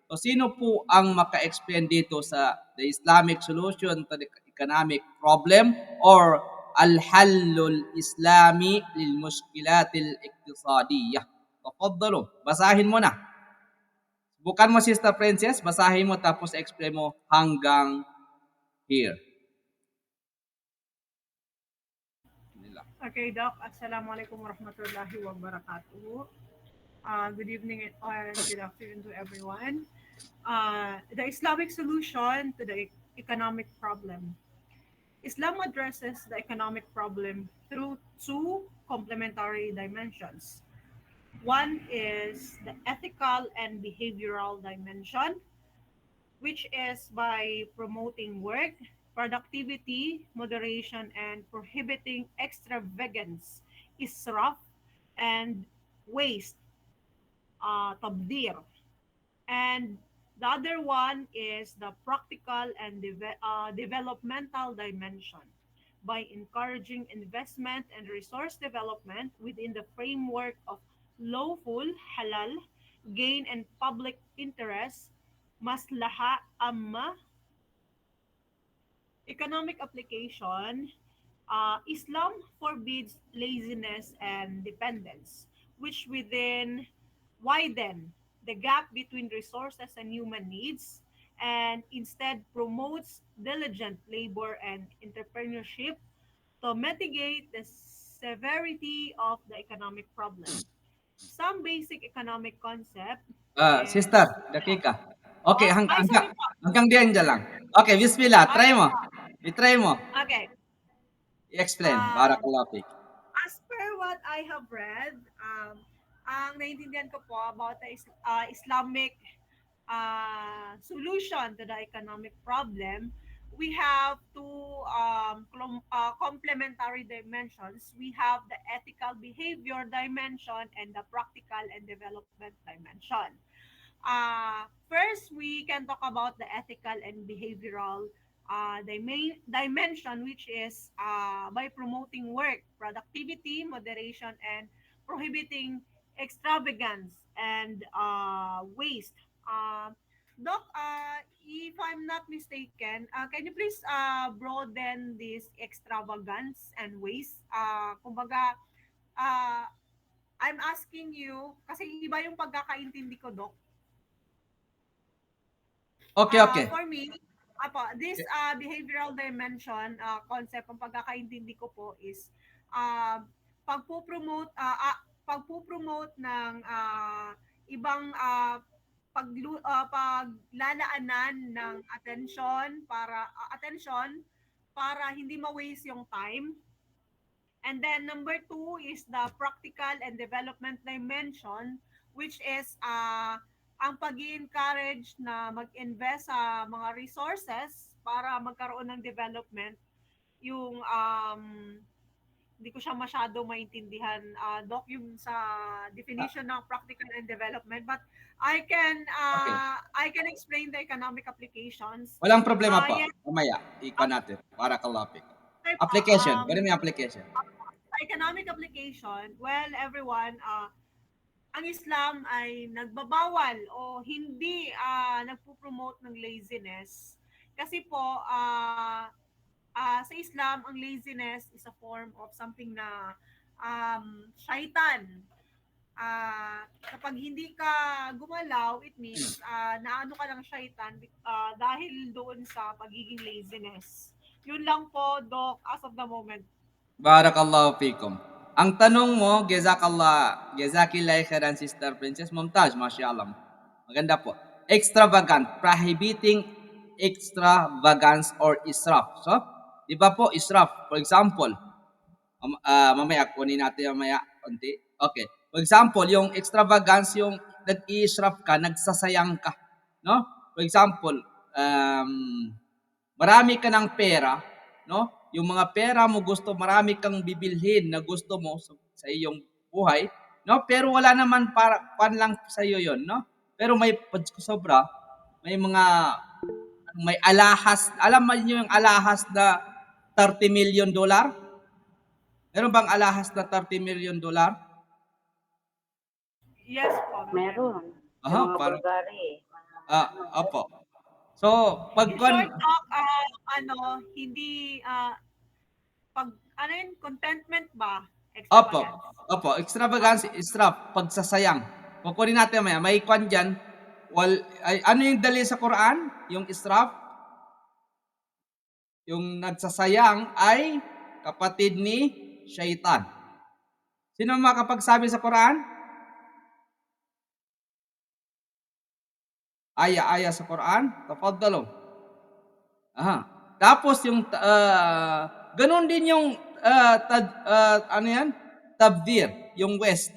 So sino po ang maka-explain dito sa the Islamic solution to the economic problem or al-hallul islami lil mushkilatil iktisadiyah? Tafaddalu, basahin mo na. Bukan mo Sister Princess, basahin mo tapos explain mo hanggang here. Okay, Doc. Assalamualaikum warahmatullahi wabarakatuh. Good evening and good afternoon to everyone. The Islamic solution to the economic problem. Islam addresses the economic problem through two complementary dimensions. One is the ethical and behavioral dimension, which is by promoting work, productivity, moderation, and prohibiting extravagance, israf, and waste, tabdir. And the other one is the practical and developmental dimension by encouraging investment and resource development within the framework of lawful, halal, gain and public interest, maslaha amma, economic application. Islam forbids laziness and dependence, which within widen the gap between resources and human needs, and instead promotes diligent labor and entrepreneurship to mitigate the severity of the economic problem. Some basic economic concept Sister, is, dakika. Okay, ay sorry po. hanggang diyan dyan lang. Okay, bismillah, try Okay mo. po. I-try mo. Okay. I-explain. Um, Barakallahu fik. as per what I have read, ang naiintindihan ko po about the Islamic solution to the economic problem, we have two complementary dimensions. We have the ethical behavior dimension and the practical and development dimension. First, we can talk about the ethical and behavioral dimension, which is by promoting work, productivity, moderation, and prohibiting extravagance and waste. Doc, if I'm not mistaken, can you please broaden this extravagance and waste? Kumbaga, uh, I'm asking you, kasi iba yung pagkakaintindi ko, Doc. Okay, okay. For me, this behavioral dimension concept, ang pagkakaintindi ko po is uh, pagpo-promote pagpo-promote ng ibang paglalaanan ng attention para hindi ma-waste yung time. And then number two is the practical and development dimension, which is ang pag-encourage na mag-invest sa mga resources para magkaroon ng development. Yung hindi ko siya masyado maintindihan, Doc, yung sa definition ng practical and development. But Okay. I can explain the economic applications. Walang problema po. Yes, Mamaya, ikon natin. Barakallahu fik. sir, Application. Ano yung application? economic application, well, everyone, ang Islam ay nagbabawal o hindi nagpo-promote ng laziness. Kasi po, sa Islam, ang laziness is a form of something na shaitan. Kapag hindi ka gumalaw, it means naano ka ng shaitan dahil doon sa pagiging laziness. Yun lang po, Doc, as of the moment. Barakallahu fikum. Ang tanong mo, jazakillah khairan Sister Princess, mumtaz, masyaallah. Maganda po. Extravagant, prohibiting extravagance or israf. So, di ba po, israf, for example, mamaya, kunin natin mamaya, konti. Okay. For example, yung extravagance, yung nag-i-israf ka, nagsasayang ka. No? For example, marami ka ng pera, no? Yung mga pera mo gusto, marami kang bibilhin na gusto mo sa iyong buhay, no? Pero wala naman para pan lang sa iyo 'yon, no? Pero may sobra, may mga may alahas, alam mo niyo yung alahas na $30 million? Meron bang alahas na $30 million? Yes po, meron. Meron. Sa Aha, mga parang Bulgari. Opo. So, pag In kwan, short, hindi, pag, ano yun, contentment ba? opo, Extravagance. opo, extravagance, israf, pagsasayang. Kukunin natin mamaya, may kwan diyan, ano yung dali sa Quran? Yung israf, yung nagsasayang ay kapatid ni Shaitan. Sino makapagsabi sa Quran? Aya-aya sa Quran? Tafaddalu. Aha. Tapos yung ganun din yung ano yan? Tabdir, yung west.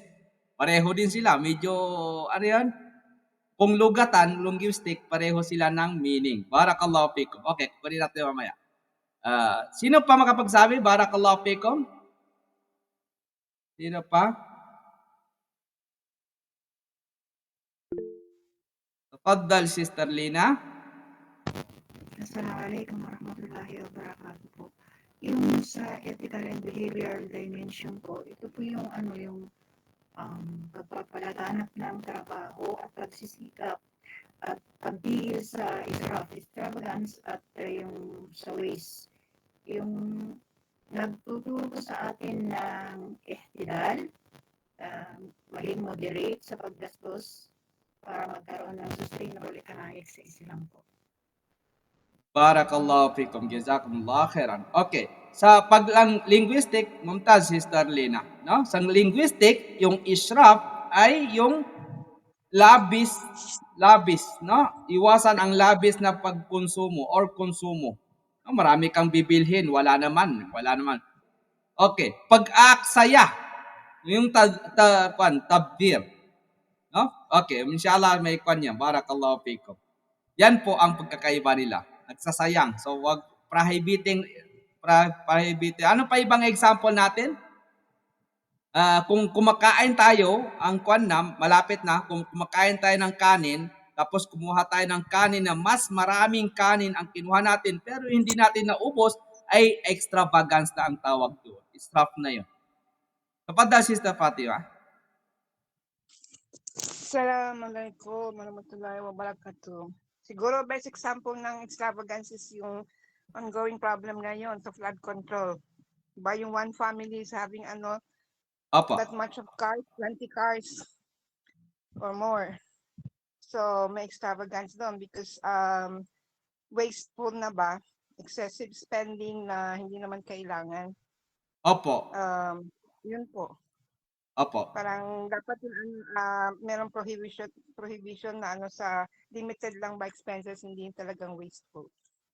Pareho din sila. Medyo ano yan? Kung lugatan, linguistic, pareho sila ng meaning. Barakallahu fikum. Okay, kunin natin mamaya. Sino pa makapagsabi? Barakallahu fikum. Sino pa? Tafaddal, Sister Lina. Assalamualaikum warahmatullahi wabarakatuh po. Yung sa ethical and behavioral dimension po, ito po yung pagpapalaganap ng trabaho at pagsisikap at pagdigil sa extravagance at yung sa waste. Yung nagtuturo sa atin ng ihtidal, maging moderate sa paggastos para magkaroon ng sustainable economic sa Islam po. Barakallahu fikum. Jazakumullah khairan. Okay. Sa paglang linguistic, Mumtaz, Sister Lina. No? Sa linguistic, yung israf ay yung labis, labis, no? Iwasan ang labis na pagkonsumo or konsumo. No, marami kang bibilhin, wala naman, wala naman. Okay, pag-aaksaya, yung tabdir, no? Okay, inshallah may kwan yan. Barakallahu fikum. Yan po ang pagkakaiba nila. Nagsasayang. So wag prohibiting. Ano pa ibang example natin? Kung kumakain tayo, ang kwan na, malapit na, kung kumakain tayo ng kanin, tapos kumuha tayo ng kanin na mas maraming kanin ang kinuha natin, pero hindi natin naubos, ay extravagance na ang tawag doon. Israf na yun. Kapag Sister Fatima, Assalamualaikum warahmatullahi wabarakatuh. Siguro best example ng extravagance is yung ongoing problem ngayon sa flood control. Diba yung one family is having Opo. that much of cars, 20 cars or more. So may extravagance doon because wasteful na ba? Excessive spending na hindi naman kailangan. Opo. Yun po. Opo. Parang dapat merong prohibition na sa limited lang ba expenses, hindi talagang wasteful.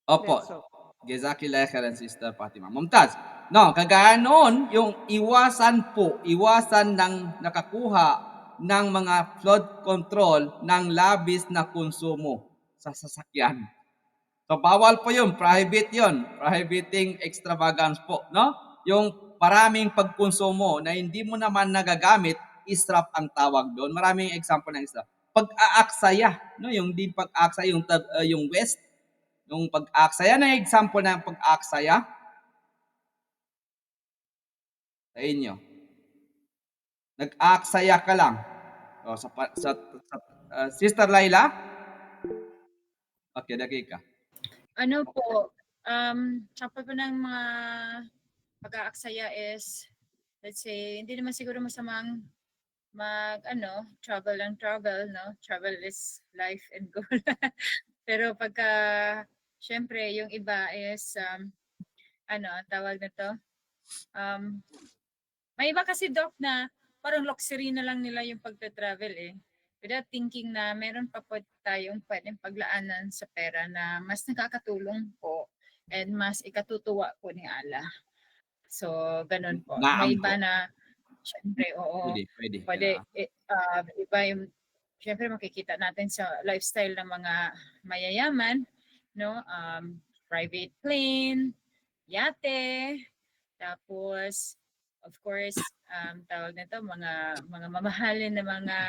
Opo. That's all. Jazakillah khairan, Sister Fatima. Mumtaz. No, kagaya noon, yung iwasan ng nakakuha ng mga flood control ng labis na konsumo sa sasakyan. So bawal po yun, prohibit yun. Prohibiting extravagance po, no? Yung maraming pagkonsumo na hindi mo naman nagagamit, israf ang tawag doon. Maraming example ng israf. Pag-aaksaya, no? Yung di pag-aaksaya, yung west, yung pag-aaksaya na example ng pag-aaksaya sa inyo. Nag-aaksaya ka lang. O, Sister Laila? Okay, dakika. Ano po, sample po ng mga pag-aaksaya is, let's say, hindi naman siguro masamang travel, no? Travel is life and goal. Pero pagka, syempre, yung iba is, tawag na to, may iba kasi, Doc, na parang luxury na lang nila yung pagta-travel without thinking na meron pa po tayong pwedeng paglaanan sa pera na mas nakakatulong po and mas ikatutuwa po ni Allah. So, ganun po. May Naam iba po. na, syempre, oo, Pwede. pwede, iba yung, syempre makikita natin sa lifestyle ng mga mayayaman, no? Private plane, yate, tapos, of course, tawag nito, mga mamahalin na mga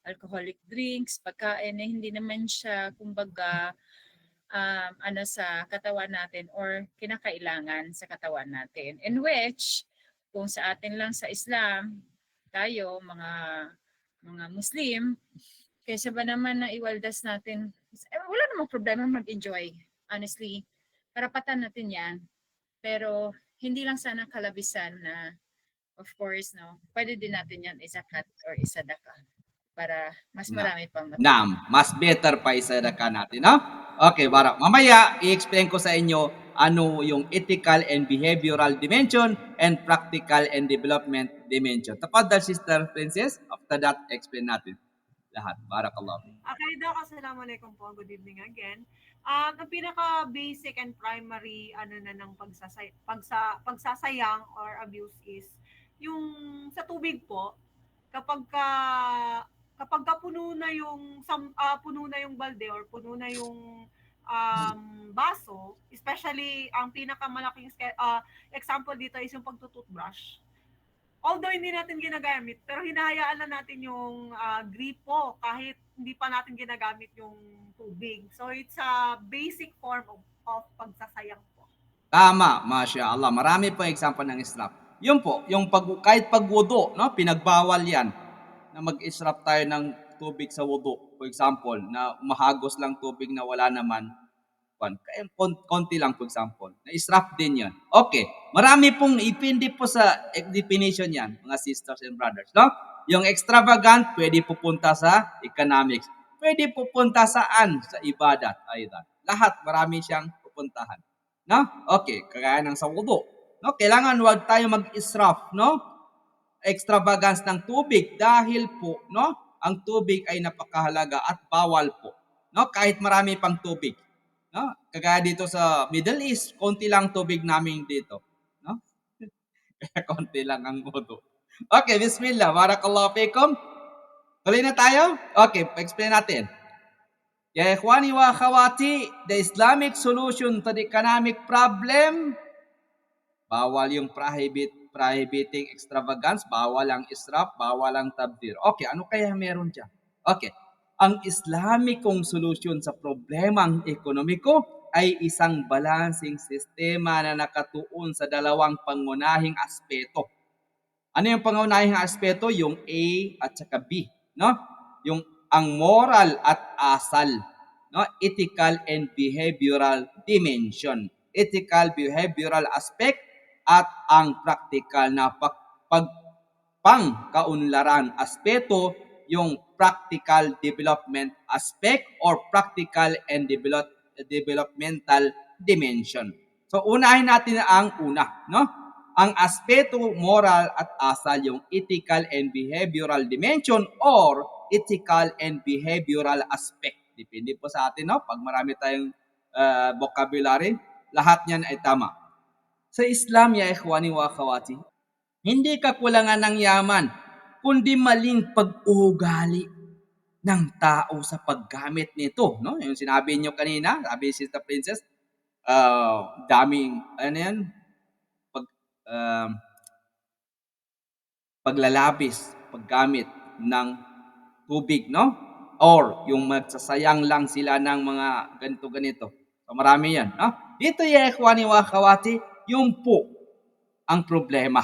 alcoholic drinks, pagkain na hindi naman siya, kumbaga, sa katawan natin or kinakailangan sa katawan natin. In which, kung sa atin lang sa Islam, tayo, mga Muslim, Kaysa ba naman na iwaldas natin, wala namang problema mag-enjoy. Honestly, karapatan natin yan. Pero hindi lang sana kalabisan na, of course, no, pwede din natin yan isakat or isadaka para mas Na. marami pang Naam, mas better pa isadaka natin, no? Okay, Bara. Mamaya, i-explain ko sa inyo ano yung ethical and behavioral dimension and practical and development dimension. Tapadal, Sister Princess. After that, explain natin lahat. Barakallahu. Okay, Doc, assalamualaikum po. Good evening again. Ang pinaka-basic and primary ng pagsasayang or abuse is yung sa tubig po, kapag ka puno na yung puno na yung balde or puno na yung baso, especially ang pinakamalaking example dito is yung pagtututbrush. Although hindi natin ginagamit, pero hinahayaan na natin yung gripo kahit hindi pa natin ginagamit yung tubig. So it's a basic form of pagsasayang po. Tama, Masya Allah. Marami po example ng israf. Yun po, yung kahit pagwudo, no? Pinagbawal yan na mag-israf tayo ng tubig sa wudo. For example, na mahagos lang tubig na wala naman. Konti lang, for example. Na-israf din yan. Okay. Marami pong ipindi po sa definition yan, mga sisters and brothers. No? Yung extravagant, pwede pupunta sa economics. Pwede pupunta saan? Sa ibadat. Ayun. Lahat, marami siyang pupuntahan. No? Okay, kagaya ng sa wudu. No? Kailangan wag tayo mag-israf, no? Extravagance ng tubig dahil po, no? Ang tubig ay napakahalaga at bawal po. No? Kahit marami pang tubig. No? Kagaya dito sa Middle East, konti lang tubig namin dito. No? Konti lang ang wudu. Okay, bismillah. Barakallahu fikum. Tuloy na tayo? Okay, explain natin. Ya ikhwani wa akhawati, the Islamic solution to the economic problem, bawal yung prohibiting extravagance, bawal ang israf, bawal ang tabdir. Okay, ano kaya meron dyan? Okay, ang Islamikong solusyon sa problemang ekonomiko ay isang balancing sistema na nakatuon sa dalawang pangunahing aspeto. Ano yung pangunahing aspeto? Yung A at saka B, no? Yung ang moral at asal, no? Ethical and behavioral dimension. Ethical, behavioral aspect at ang practical na pangkaunlaran aspeto, yung practical development aspect or practical and developmental dimension. So unahin natin ang una, no? Ang aspeto moral at asal, yung ethical and behavioral dimension or ethical and behavioral aspect. Depende po sa atin, no? Pag marami tayong vocabulary, lahat niyan ay tama. Sa Islam, ya ikhwani wa akhawati, hindi kakulangan ng yaman, kundi maling pag-uugali ng tao sa paggamit nito, no? Yung sinabi niyo kanina, sabi si Sister Princess, daming paglalabis, paggamit ng tubig, no? Or yung magsasayang lang sila ng mga ganito-ganito. So marami yan, no? Dito ya ikhwani wa akhawati, yung po ang problema,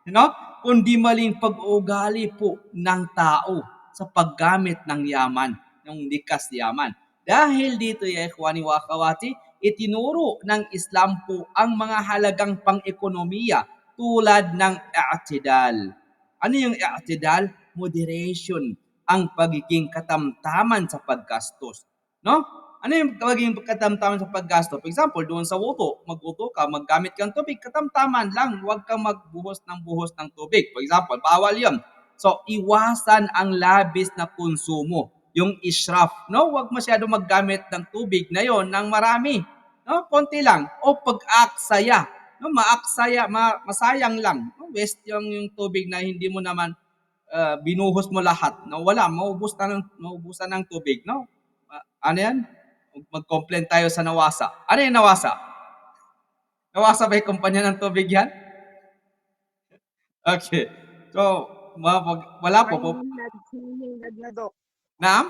no? Kundi maling pag-uugali po ng tao sa paggamit ng yaman, ng likas yaman. Dahil dito ya ikhwani wa akhawati, itinuro ng Islam po ang mga halagang pang-ekonomiya tulad ng i'tidal. Ano yung i'tidal? Moderation, ang pagiging katamtaman sa paggastos, no? Ano yung pagiging katamtaman sa paggastos? For example, doon sa wudu, magwudu ka, maggamit kang tubig, katamtaman lang, huwag kang buhos ng tubig. For example, bawal 'yon. So, iwasan ang labis na konsumo, yung israf, no? Huwag masyado maggamit ng tubig na 'yon ng marami, no? Konti lang. O pag-aksaya, no? Masayang lang. No? Waste yung tubig na hindi mo naman binuhos mo lahat. No? Wala, maubusan ng tubig, no? Ano yan? Mag-complain tayo sa Nawasa. Ano yung Nawasa? Nawasa ba yung kumpanya ng tubig yan? Okay. So, wala po. Maynilad na, Dok. Naam?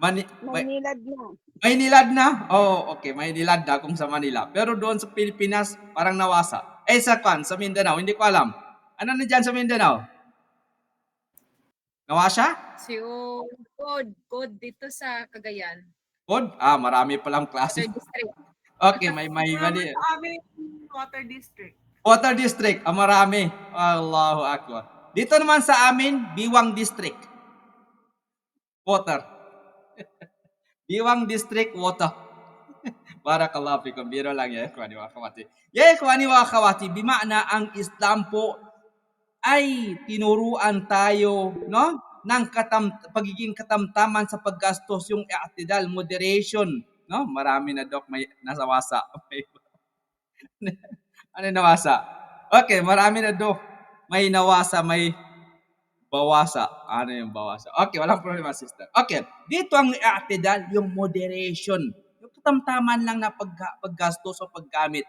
Maynilad na. Maynilad na? Oh, okay. Maynilad na kung sa Manila. Pero doon sa Pilipinas, parang Nawasa. Sa Mindanao, hindi ko alam. Ano na dyan sa Mindanao? Nawasa? Seoul. Code dito sa Cagayan. Code? Marami palang klase. Water district. Okay, may mali. Sa amin, water district. Water District, marami. Allahu Akbar. Dito naman sa amin, Biwang District. Water. Biwang District, water. Barakallahu fikum. Biro lang ya, ikhwani wa akhawati. Ya ikhwani wa akhawati, bima'na ang Islam po ay tinuruan tayo, no? Ng pagiging katamtaman sa paggastos, yung i'tidal, moderation, no? Marami na doc may nasawasa. Ano nawasa? Okay, marami na doc. May nawasa, may bawasa. Ano yung bawasa? Okay, walang problema, sister. Okay, dito ang i'tidal, yung moderation. Yung katamtaman lang na paggastos o paggamit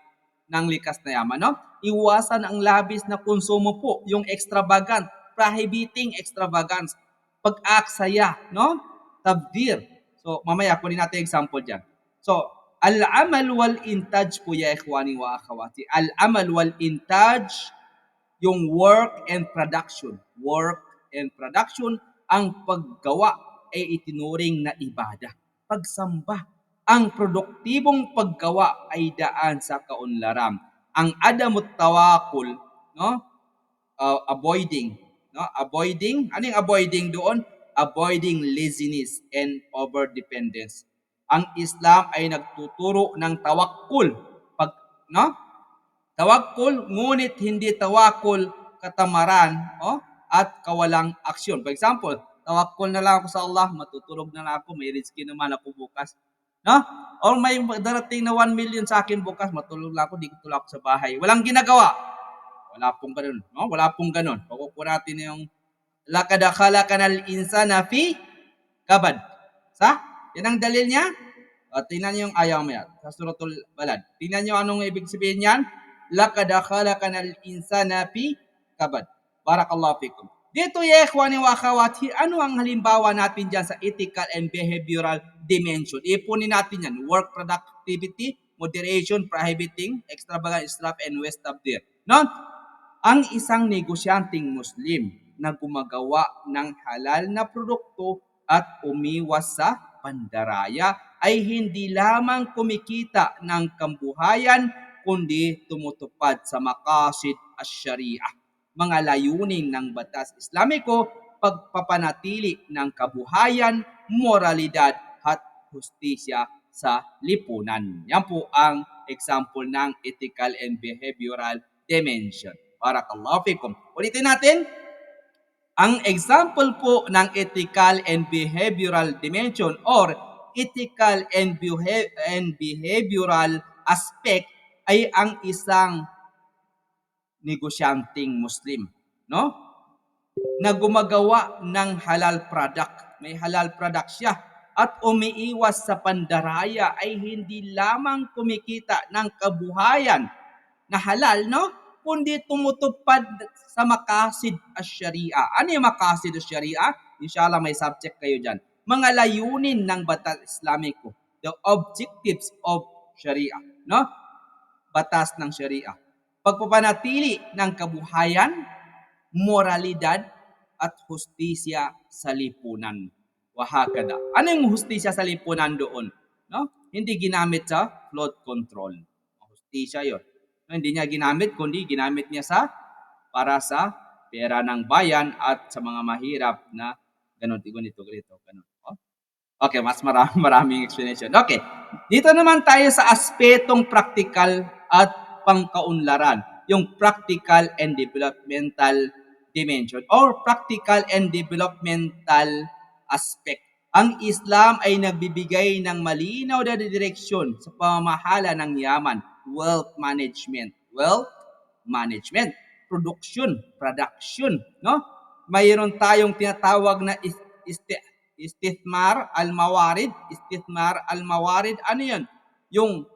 ng likas na yaman, no? Iwasan ang labis na konsumo po, yung extravagant, prohibiting extravagance, pag-aksaya, no? Tabdir. So, mamaya kunin natin example diyan. So, al-amal wal intaj po ya ikhwani wa akhawati. Al-amal wal intaj, yung work and production. Work and production, ang paggawa ay itinuring na ibada. Pagsamba. Ang produktibong paggawa ay daan sa kaunlaran. Ang adamut tawakul, no? Avoiding, no? Avoiding, ano yung avoiding doon? Avoiding laziness and overdependence. Ang Islam ay nagtuturo ng tawakkul, no? Tawakkul, ngunit hindi tawakkul katamaran, at kawalang aksyon. For example, tawakkul na lang ako sa Allah, matutulog na lang ako, may rizki naman ako bukas. No? Or may darating na 1 million sa akin bukas, matulog lang ako, di ko tulak sa bahay. Walang ginagawa. Wala pong ganun. No? Wala pong ganun. Pakukuha natin yung laqad khalaqanal insana fi kabad. Yan ang dalil niya. Tingnan niyo yung ayaw mo yan. Sa suratul Balad. Tingnan niyo anong ibig sabihin niyan. Laqad khalaqanal insana fi kabad. Barakallahu fikum. Dito ya ikhwani wa akhawati, ano ang halimbawa natin dyan sa ethical and behavioral dimension? Ipunin natin yan. Work productivity, moderation, prohibiting, extravagant, israf, and waste of there. No? Ang isang negosyanteng Muslim na gumagawa ng halal na produkto at umiwas sa pandaraya ay hindi lamang kumikita ng kambuhayan kundi tumutupad sa maqasid asy-syariah, mga layunin ng batas Islamiko, pagpapanatili ng kabuhayan, moralidad at hustisya sa lipunan. Yan po ang example ng ethical and behavioral dimension. Barakallahu fikum. Ulitin natin. Ang example po ng ethical and behavioral dimension or ethical and behavioral aspect ay ang isang negosyanteng Muslim, no? Na gumagawa ng halal product. May halal product siya at umiiwas sa pandaraya ay hindi lamang kumikita ng kabuhayan na halal, no? Kundi tumutupad sa maqasid asy-syariah. Ano yung maqasid asy-syariah? Inshallah may subject kayo dyan. Mga layunin ng batas Islamiko. The objectives of Sharia, no? Batas ng Sharia. Pagpapanatili ng kabuhayan, moralidad, at hustisya sa lipunan. Wahakada. Ano yung hustisya sa lipunan doon? No? Hindi ginamit sa flood control. Hustisya yun. No, hindi niya ginamit, kundi ginamit niya para sa pera ng bayan at sa mga mahirap na ganito. Ganun. Okay, mas maraming explanation. Okay, dito naman tayo sa aspetong practical at pangkaunlaran. Yung practical and developmental dimension or practical and developmental aspect. Ang Islam ay nagbibigay ng malinaw na direksyon sa pamamahala ng yaman, wealth management, production, no? Mayroon tayong tinatawag na istithmar al-mawarid. Ano 'yan? Yung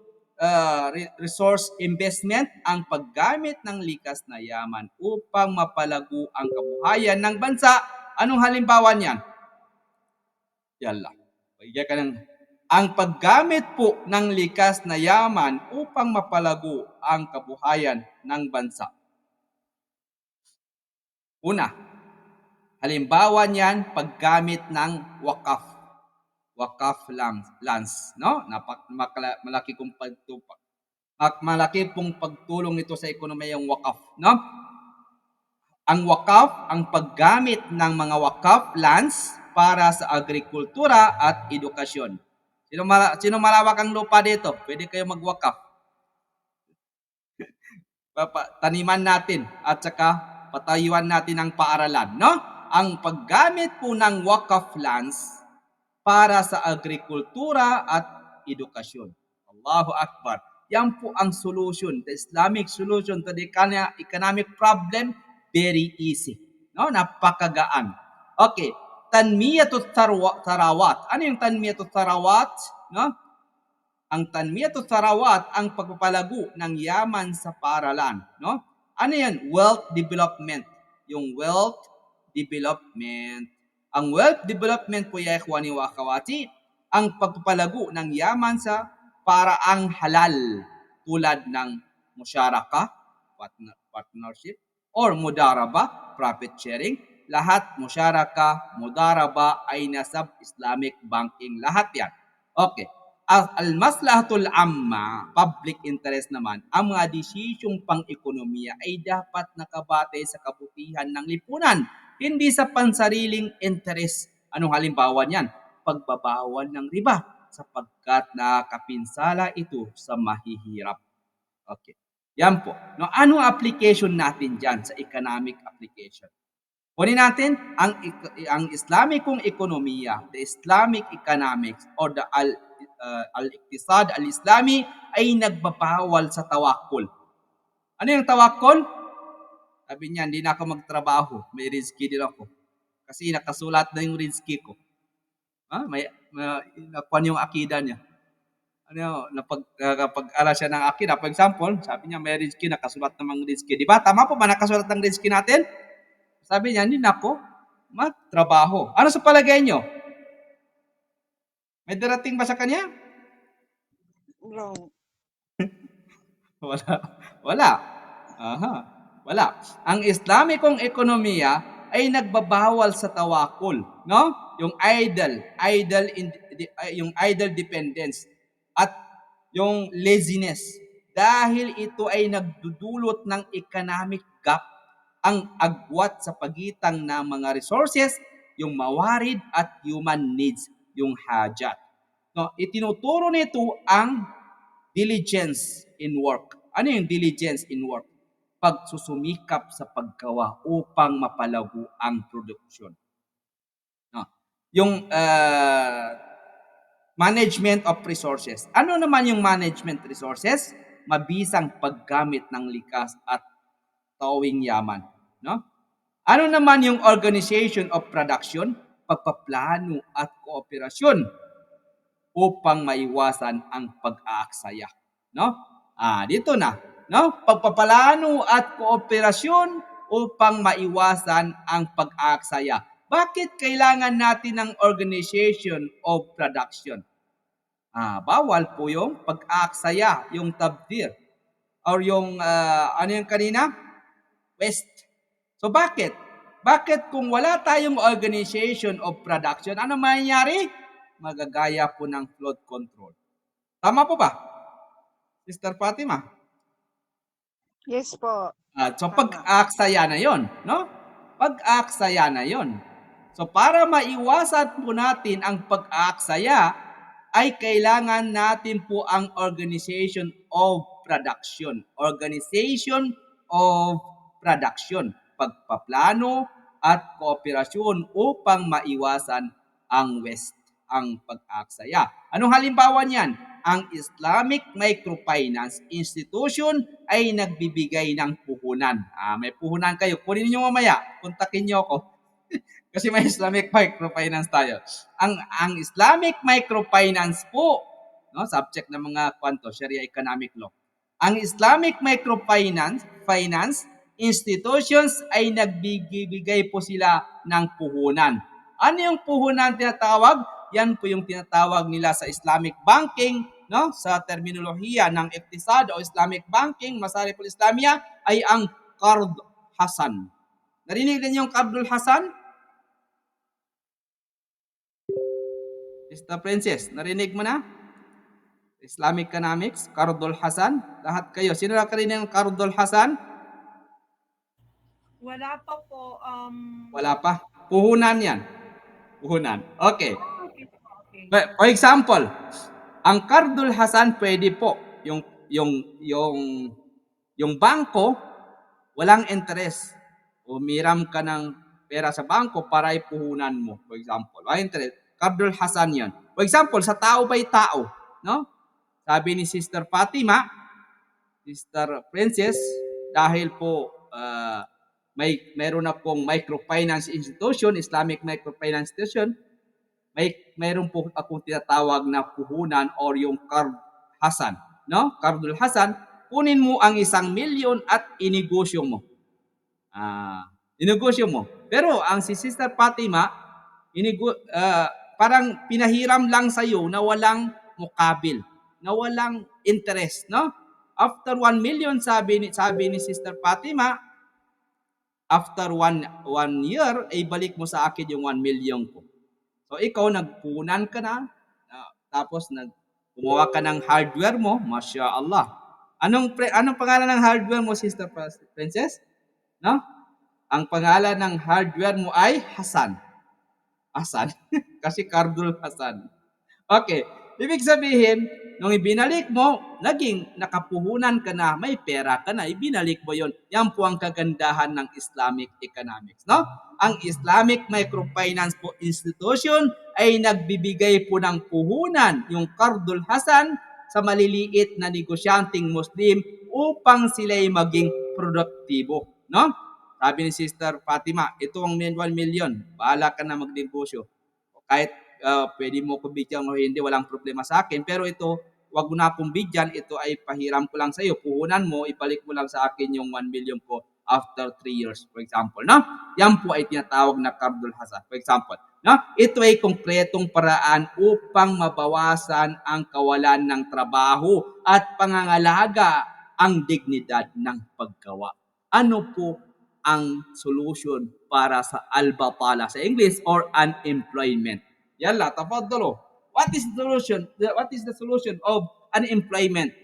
resource investment, ang paggamit ng likas na yaman upang mapalago ang kabuhayan ng bansa. Anong halimbawa niyan? Yalla. Bigyan ka ng ang paggamit po ng likas na yaman upang mapalago ang kabuhayan ng bansa. Una, Halimbawa niyan, paggamit ng wakaf lands, no? Malaki pong pagtulong nito sa ekonomiya yung wakaf, no? Ang wakaf, ang paggamit ng mga wakaf lands para sa agrikultura at edukasyon. Sino malawak ang lupa dito? Pwede kayo magwakaf. Taniman natin at saka patayuan natin ang paaralan, no? Ang paggamit po ng wakaf lands para sa agrikultura at edukasyon. Allahu Akbar. Yan po ang solution, the Islamic solution to the economic problem, very easy. No? Napakagaan. Okay, tanmiyatut tarawat. Ano yung tanmiyatut tarawat? No? Ang tanmiyatut tarawat, ang pagpapalago ng yaman sa paaralan, no? Ano yan? Wealth development. Yung wealth development. Ang wealth development po, ya ikhwani wa akhawati, ang pagpapalago ng yaman sa paraang halal tulad ng musyaraka, partnership, or mudaraba, profit sharing. Lahat musyaraka, mudaraba ay nasa Islamic banking. Lahat yan. Okay. Al-maslahatul amma, public interest naman, ang mga desisyong pang-ekonomiya ay dapat nakabatay sa kabutihan ng lipunan, hindi sa pansariling interest. Anong halimbawa niyan? Pagbabawal ng riba sapagkat nakapinsala ito sa mahihirap. Okay. Yan po. No, anong application natin dyan sa economic application? Kunin natin ang Islamikong ekonomiya, the Islamic economics or the al-iqtisad al-Islami ay nagbabawal sa tawakkul. Ano yung tawakkul? Sabi niya, hindi na ako magtrabaho, may rizki din ako. Kasi nakasulat na yung rizki ko. May nakuha yung akida niya. Kapag-aral siya ng akida, for example, sabi niya may rizki, nakasulat namang rizki. Di ba? Tama po ba nakasulat ng rizki natin? Sabi niya, hindi na ako magtrabaho. Ano sa palagay niyo? May darating ba sa kanya? Wrong. Wala. Wala. Ang Islamikong ekonomiya ay nagbabawal sa tawakul, no? Yung idle dependence at yung laziness, dahil ito ay nagdudulot ng economic gap, ang agwat sa pagitan ng mga resources, yung mawarid at human needs, yung hajat. No, itinuturo nito ang diligence in work. Ano yung diligence in work? Pagsusumikap sa paggawa upang mapalago ang produksyon. No, yung management of resources. Ano naman yung management resources? Mabisang paggamit ng likas at tawing yaman. No? Ano naman yung organization of production? Pagpaplano at kooperasyon upang maiwasan ang pag-aaksaya. No? Dito na. No? Pagpaplano at kooperasyon upang maiwasan ang pag-aaksaya. Bakit kailangan natin ng organization of production? Bawal po yung pag-aaksaya, yung tabdir, or yung, ano yung kanina? Waste. So bakit? Bakit kung wala tayong organization of production, ano mangyayari? Magagaya po ng flood control. Tama po ba, Sister Fatima? Yes po. So pag-aaksaya na yon, no? Pag-aaksaya na yon. So para maiwasan po natin ang pag-aaksaya, ay kailangan natin po ang organization of production. Organization of production. Pagpaplano at kooperasyon upang maiwasan ang waste, ang pag-aaksaya. Anong halimbawa niyan? Ang Islamic Microfinance Institution ay nagbibigay ng puhunan. May puhunan kayo. Kunin niyo mamaya. Kontakin niyo ako. Kasi may Islamic Microfinance tayo. Ang Islamic Microfinance po, no, subject ng mga Sharia Economic Law. Ang Islamic Microfinance institutions ay nagbibigay po sila ng puhunan. Ano yung puhunan tinatawag? Yan po yung tinatawag nila sa Islamic banking, no? Sa terminolohiya ng iqtisad o Islamic banking, Masariful Islamiyah, ay ang Qard Hasan. Narinig din yung Qardul Hasan? Sister Princess, narinig mo na? Islamic Economics, Qardul Hasan. Lahat kayo. Sino nakarinig ng Qardul Hasan? Wala pa po. Wala pa. Puhunan yan. Puhunan. Okay. Okay. Okay. For example, ang Qardul Hasan pwede po yung bangko walang interest. Umiram ka ng pera sa bangko para ipuhunan mo. For example, walang interest. Qardul Hasan yan. For example, sa tao by tao, no? Sabi ni Sister Fatima, Sister Princess, dahil po meron na pong microfinance institution, Islamic microfinance institution, mayroon po akong tinatawag na puhunan or yung Qard Hasan, no? Qardul Hasan, kunin mo ang 1,000,000 at inegosyo mo. Inegosyo mo. Pero ang si Sister Fatima, parang pinahiram lang sa iyo na walang mukabil, na walang interest, no? After 1,000,000, sabi ni Sister Fatima, after one year, ay balik mo sa akin yung 1,000,000 ko. So ikaw, nagpunan ka na, tapos gumawa ka ng hardware mo, Masya Allah. Anong pangalan ng hardware mo, Sister Princess? No? Ang pangalan ng hardware mo ay Hasan. Hasan. Kasi Qardul Hasan. Okay. Ibig sabihin, nung ibinalik mo, naging nakapuhunan ka na, may pera ka na, ibinalik mo yon. Yan po ang kagandahan ng Islamic economics. No? Ang Islamic Microfinance po Institution ay nagbibigay po ng puhunan, yung Qardul Hasan, sa maliliit na negosyanteng Muslim upang sila'y maging produktibo. No? Sabi ni Sister Fatima, ito ang 1,000,000. Bahala ka na magnegosyo. Kahit pwede mo ko bigyan o hindi, walang problema sa akin. Pero ito, wag mo na akong bigyan. Ito ay pahiram ko lang sa iyo. Puhunan mo, ibalik mo lang sa akin yung 1,000,000 ko after 3 years, for example. No? Yan po ay tinatawag na Qardul Hasan, for example. No? Ito ay konkretong paraan upang mabawasan ang kawalan ng trabaho at pangangalaga ang dignidad ng paggawa. Ano po ang solution para sa al-batala sa English or unemployment? Yalla, tafaddalu. What is the solution? What is the solution of unemployment?